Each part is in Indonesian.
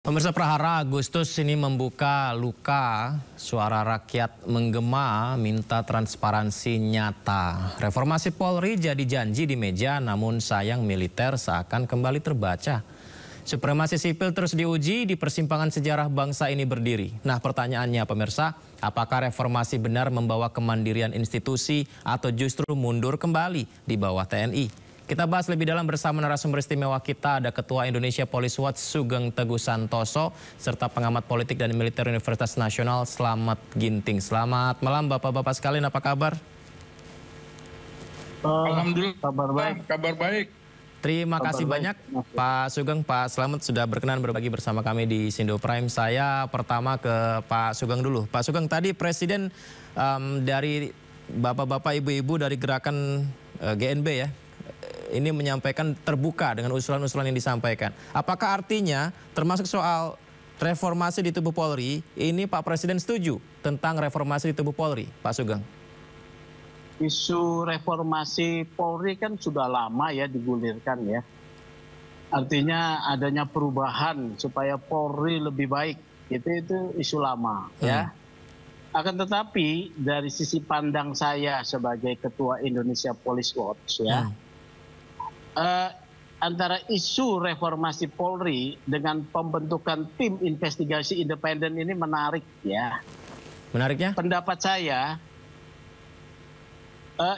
Pemirsa, prahara Agustus ini membuka luka, suara rakyat menggema minta transparansi nyata. Reformasi Polri jadi janji di meja, namun sayang militer seakan kembali terbaca. Supremasi sipil terus diuji di persimpangan sejarah bangsa ini berdiri. Nah, pertanyaannya pemirsa, apakah reformasi benar membawa kemandirian institusi atau justru mundur kembali di bawah TNI? Kita bahas lebih dalam bersama narasumber istimewa kita, ada Ketua Indonesia Police Watch Sugeng Teguh Santoso, serta pengamat politik dan militer Universitas Nasional Slamet Ginting. Selamat malam Bapak-Bapak sekalian, apa kabar? Alhamdulillah, kabar baik. Terima kasih banyak Pak Sugeng, Pak Slamet sudah berkenan berbagi bersama kami di Sindo Prime. Saya pertama ke Pak Sugeng dulu. Pak Sugeng, tadi Presiden dari Bapak-Bapak, Ibu-Ibu dari gerakan GNB ya, ini menyampaikan terbuka dengan usulan-usulan yang disampaikan. Apakah artinya termasuk soal reformasi di tubuh Polri, ini Pak Presiden setuju tentang reformasi di tubuh Polri, Pak Sugeng? Isu reformasi Polri kan sudah lama ya digulirkan ya. Artinya adanya perubahan supaya Polri lebih baik, itu isu lama ya. Akan tetapi dari sisi pandang saya sebagai Ketua Indonesia Police Watch ya, antara isu reformasi Polri dengan pembentukan tim investigasi independen ini menarik ya. Menariknya? Pendapat saya,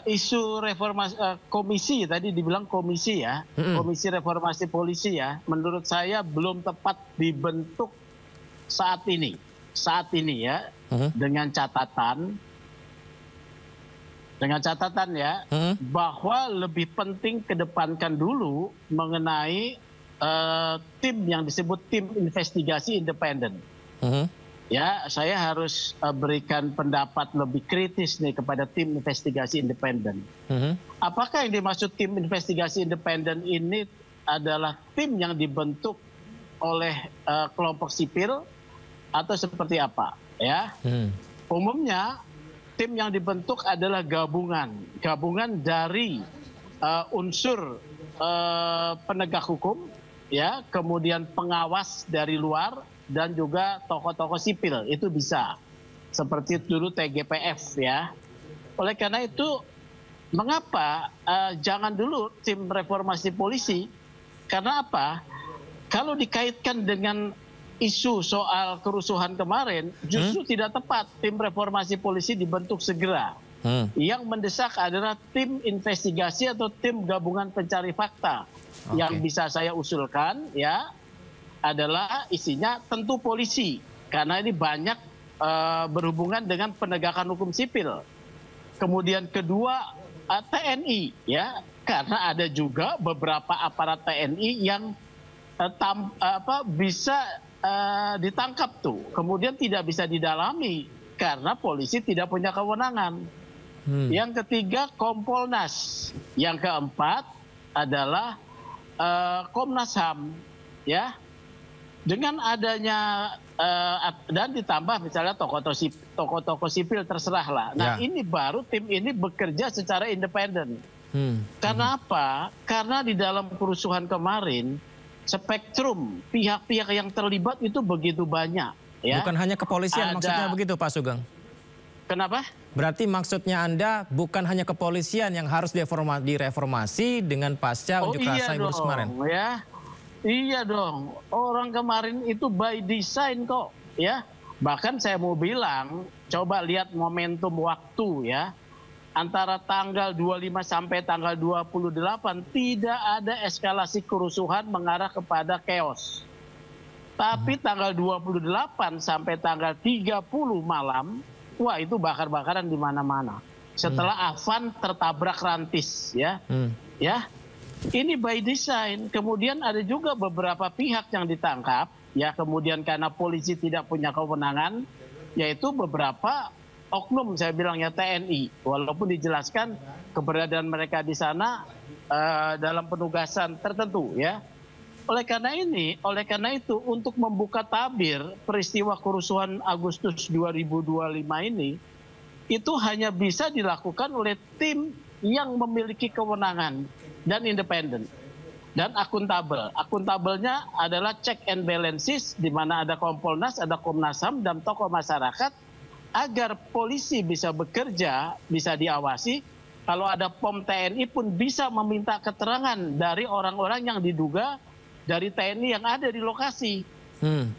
isu reformasi komisi, tadi dibilang komisi ya, komisi reformasi polisi ya, menurut saya belum tepat dibentuk saat ini ya, dengan catatan ya, bahwa lebih penting kedepankan dulu mengenai tim yang disebut tim investigasi independen. Ya, saya harus berikan pendapat lebih kritis nih kepada tim investigasi independen. Apakah yang dimaksud tim investigasi independen ini adalah tim yang dibentuk oleh kelompok sipil atau seperti apa? Ya, umumnya tim yang dibentuk adalah gabungan dari unsur penegak hukum, ya, kemudian pengawas dari luar dan juga tokoh-tokoh sipil, itu bisa seperti dulu TGPF ya. Oleh karena itu, mengapa jangan dulu tim reformasi polisi? Karena apa? Kalau dikaitkan dengan isu soal kerusuhan kemarin, justru tidak tepat tim reformasi polisi dibentuk segera. Yang mendesak adalah tim investigasi atau tim gabungan pencari fakta. Yang bisa saya usulkan ya adalah isinya tentu polisi, karena ini banyak berhubungan dengan penegakan hukum sipil. Kemudian kedua TNI ya, karena ada juga beberapa aparat TNI yang bisa ditangkap tuh, kemudian tidak bisa didalami karena polisi tidak punya kewenangan. Yang ketiga Kompolnas, yang keempat adalah Komnas HAM ya. Dengan adanya dan ditambah misalnya tokoh-tokoh sipil, terserah lah. Nah ini baru tim ini bekerja secara independen. Karena apa? Karena di dalam kerusuhan kemarin spektrum pihak-pihak yang terlibat itu begitu banyak ya. Bukan hanya kepolisian, maksudnya begitu Pak Sugeng? Kenapa? Berarti maksudnya Anda bukan hanya kepolisian yang harus direformasi dengan pasca unjuk rasa yang kemarin? Ya. Iya dong, orang kemarin itu by design kok ya. Bahkan saya mau bilang, coba lihat momentum waktu ya. Antara tanggal 25 sampai tanggal 28 tidak ada eskalasi kerusuhan mengarah kepada chaos. Tapi tanggal 28 sampai tanggal 30 malam, wah itu bakar-bakaran di mana-mana. Setelah Afan tertabrak Rantis ya. Ya. Ini by design. Kemudian ada juga beberapa pihak yang ditangkap ya, kemudian karena polisi tidak punya kewenangan, yaitu beberapa oknum, saya bilang ya, TNI, walaupun dijelaskan keberadaan mereka di sana dalam penugasan tertentu ya. Oleh karena itu untuk membuka tabir peristiwa kerusuhan Agustus 2025 ini, itu hanya bisa dilakukan oleh tim yang memiliki kewenangan dan independen. dan akuntabel. Akuntabelnya adalah check and balances, di mana ada Kompolnas, ada Komnas HAM, dan tokoh masyarakat, agar polisi bisa bekerja, bisa diawasi. Kalau ada POM TNI pun bisa meminta keterangan dari orang-orang yang diduga dari TNI yang ada di lokasi.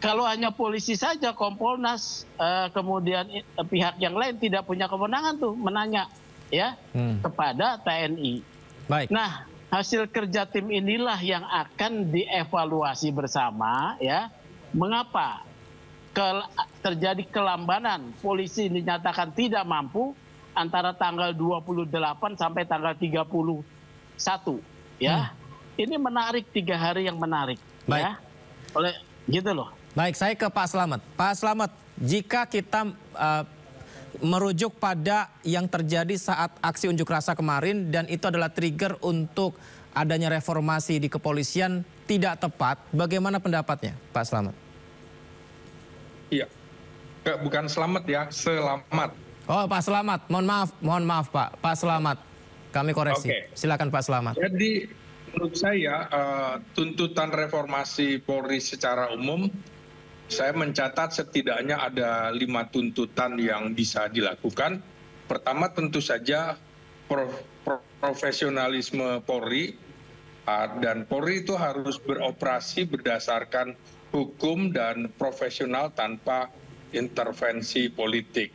Kalau hanya polisi saja, Kompolnas, kemudian pihak yang lain tidak punya kewenangan tuh menanya ya kepada TNI. Baik. Nah, hasil kerja tim inilah yang akan dievaluasi bersama ya. Mengapa terjadi kelambanan, polisi dinyatakan tidak mampu antara tanggal 28 sampai tanggal 31 ya. Ini menarik, 3 hari yang menarik. Baik. Ya. Oleh gitu loh. Baik, saya ke Pak Slamet. Pak Slamet, jika kita merujuk pada yang terjadi saat aksi unjuk rasa kemarin dan itu adalah trigger untuk adanya reformasi di kepolisian tidak tepat, bagaimana pendapatnya Pak Slamet? Iya, bukan selamat ya, selamat. Oh, Pak Slamet, mohon maaf Pak, Pak Slamet, kami koreksi. Oke. Silakan Pak Slamet. Jadi menurut saya tuntutan reformasi Polri secara umum, saya mencatat setidaknya ada 5 tuntutan yang bisa dilakukan. Pertama tentu saja profesionalisme Polri, dan Polri itu harus beroperasi berdasarkan hukum dan profesional tanpa intervensi politik.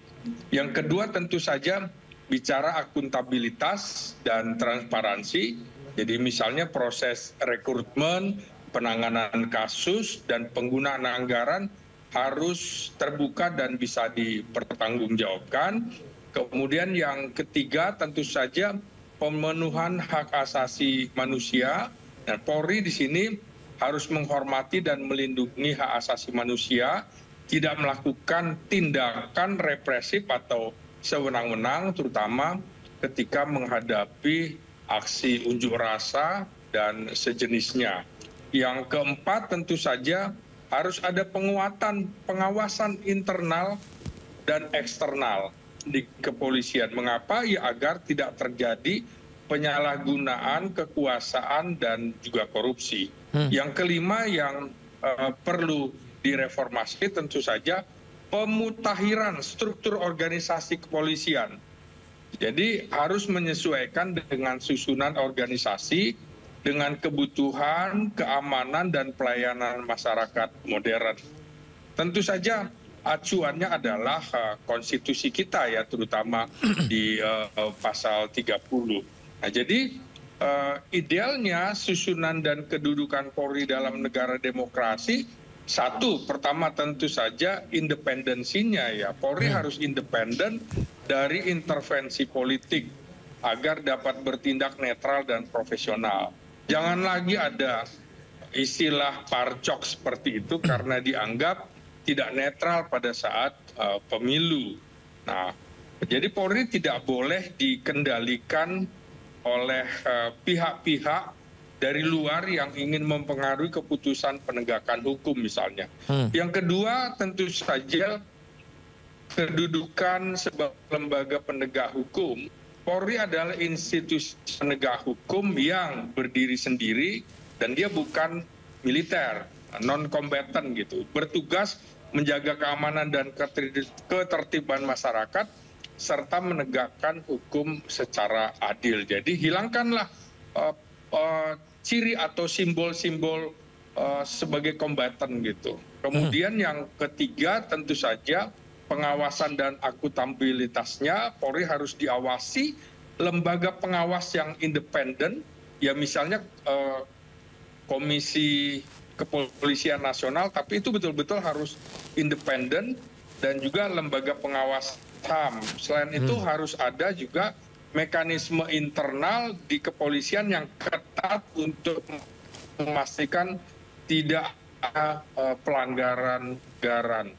Yang kedua tentu saja bicara akuntabilitas dan transparansi. Jadi misalnya proses rekrutmen, penanganan kasus, dan penggunaan anggaran harus terbuka dan bisa dipertanggungjawabkan. Kemudian yang ketiga tentu saja pemenuhan hak asasi manusia. Dan Polri di sini harus menghormati dan melindungi hak asasi manusia, tidak melakukan tindakan represif atau sewenang-wenang, terutama ketika menghadapi aksi unjuk rasa dan sejenisnya. Yang keempat tentu saja harus ada penguatan pengawasan internal dan eksternal di kepolisian. Mengapa? Ya agar tidak terjadi penyalahgunaan kekuasaan dan juga korupsi. Yang kelima yang perlu direformasi tentu saja pemutakhiran struktur organisasi kepolisian. Jadi harus menyesuaikan dengan susunan organisasi, dengan kebutuhan, keamanan, dan pelayanan masyarakat modern. Tentu saja acuannya adalah konstitusi kita ya, terutama di pasal 30. Nah, jadi idealnya susunan dan kedudukan Polri dalam negara demokrasi, satu, pertama tentu saja independensinya ya. Polri harus independen dari intervensi politik agar dapat bertindak netral dan profesional. Jangan lagi ada istilah parcok seperti itu karena dianggap tidak netral pada saat pemilu. Nah, jadi Polri tidak boleh dikendalikan oleh pihak-pihak dari luar yang ingin mempengaruhi keputusan penegakan hukum misalnya. Yang kedua tentu saja kedudukan sebagai lembaga penegak hukum. Polri adalah institusi penegak hukum yang berdiri sendiri dan dia bukan militer, non-combatant gitu. Bertugas menjaga keamanan dan ketertiban masyarakat serta menegakkan hukum secara adil. Jadi hilangkanlah ciri atau simbol-simbol sebagai kombatan gitu. Kemudian yang ketiga tentu saja pengawasan dan akuntabilitasnya. Polri harus diawasi lembaga pengawas yang independen, ya misalnya Komisi Kepolisian Nasional, tapi itu betul-betul harus independen, dan juga lembaga pengawas HAM. Selain itu harus ada juga mekanisme internal di kepolisian yang ketat untuk memastikan tidak ada pelanggaran anggaran.